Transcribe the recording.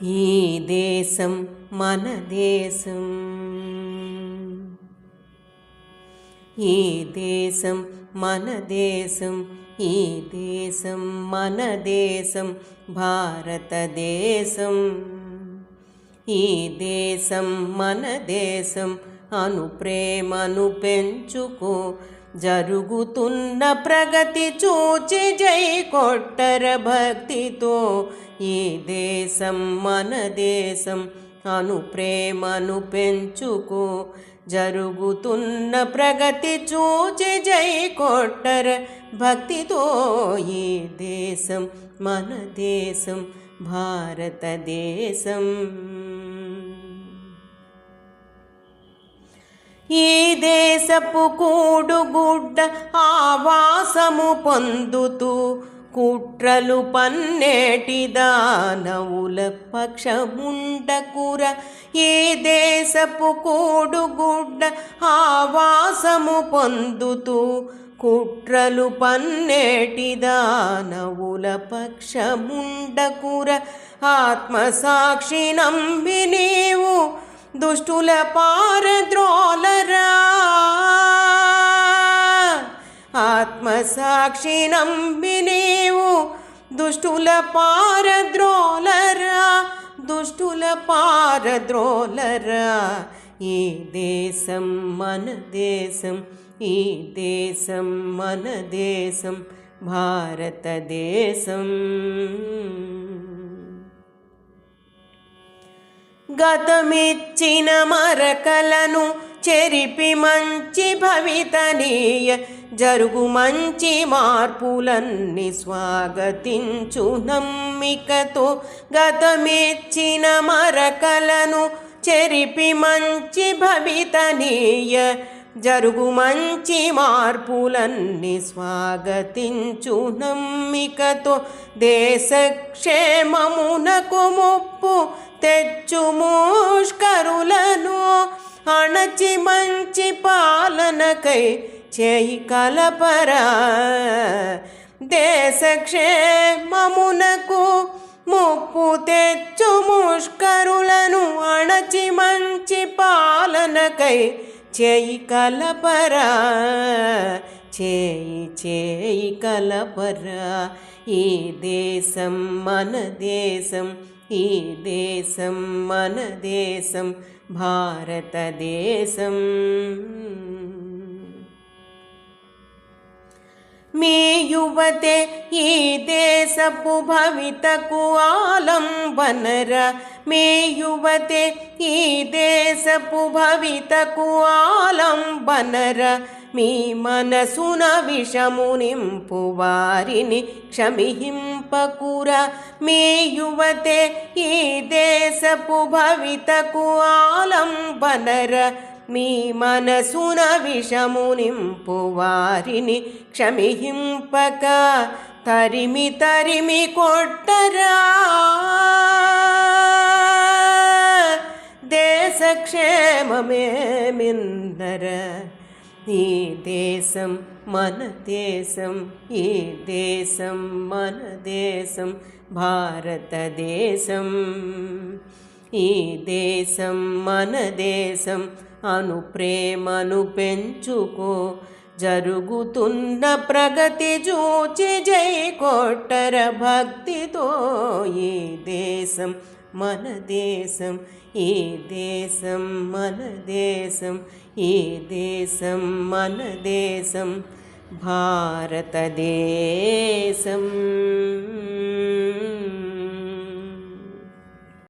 ఈ దేశం మన దేశం, ఈ దేశం మన దేశం, ఈ దేశం మన దేశం భారతదేశం. ఈ దేశం మన దేశం అను ప్రేమను పెంచుకో, జరుగుతున్న ప్రగతి చూచి జై కొట్టర భక్తితో. ఈ దేశం మన దేశం అను ప్రేమను పెంచుకో, జరుగుతున్న ప్రగతి చూచి జై కొట్టర భక్తితో. ఈ దేశం మన దేశం భారతదేశం. ఈ దేశపు కూడుగుడ్డ ఆవాసము పొందుతూ, కుట్రలు పన్నేటి దానవుల పక్షముండకుర. ఈ దేశపు కూడుగుడ్డ ఆవాసము పొందుతూ, కుట్రలు పన్నేటి దానవుల పక్షముండకుర. ఆత్మసాక్షి నంబి నీవు దుష్టుల పారద్రోలరా, ఆత్మసాక్షి నంబి నీవు దుష్టుల పారద్రోలరా, దుష్టుల పారద్రోలరా. ఈ దేశం మన దేశం, ఈ దేశం మన దేశం భారతదేశం. గతమిచ్చిన మరకలను చెరిపి మంచి భవితనీయ, జరుగు మంచి మార్పులన్నీ స్వాగతించు నమ్మికతో. గతమిచ్చిన మరకలను చెరిపి మంచి భవితనీయ, జరుగు మంచి మార్పులన్నీ స్వాగతించు నమ్మికతో. దేశ క్షేమమునకు ముప్పు తెచ్చు ముష్కరులను, అణచి మంచి పాలనకై చేయి కలపరా. దేశ క్షేమమునకు ముప్పు తెచ్చు ముష్కరులను, అణచి మంచి పాలనకై చేయి కలపరా, చేయి చేయి కలపరా. ఈ దేశం మన దేశం, ఈ దేశం మన దేశం భారతదేశం. మీ యువతే ఈ దేశపు భవితకు ఆలంబనరా. మీ యువతే ఈ దేశపు భవితకు ఆలంబనరా. మీ మనసున విషము నింపు వారిని క్షమింపకురా. మీ యువతే ఈ దేశపు భవితకు ఆలంబనరా. మీ మనసున విషము నింపు వారిని క్షమింపక, తరిమి తరిమి కొట్టరా. దేశ క్షేమమే మిందరా. ఈ దేశం మన దేశం, ఈ దేశం మన దేశం భారతదేశం. ఈ దేశం మన దేశం అను ప్రేమను పెంచుకో, జరుగుతున్న ప్రగతి చూచి జై కొట్టర భక్తితో. ఈ దేశం మన దేశం, ఈ దేశం మన దేశం, ఈ దేశం మన దేశం భారతదేశం.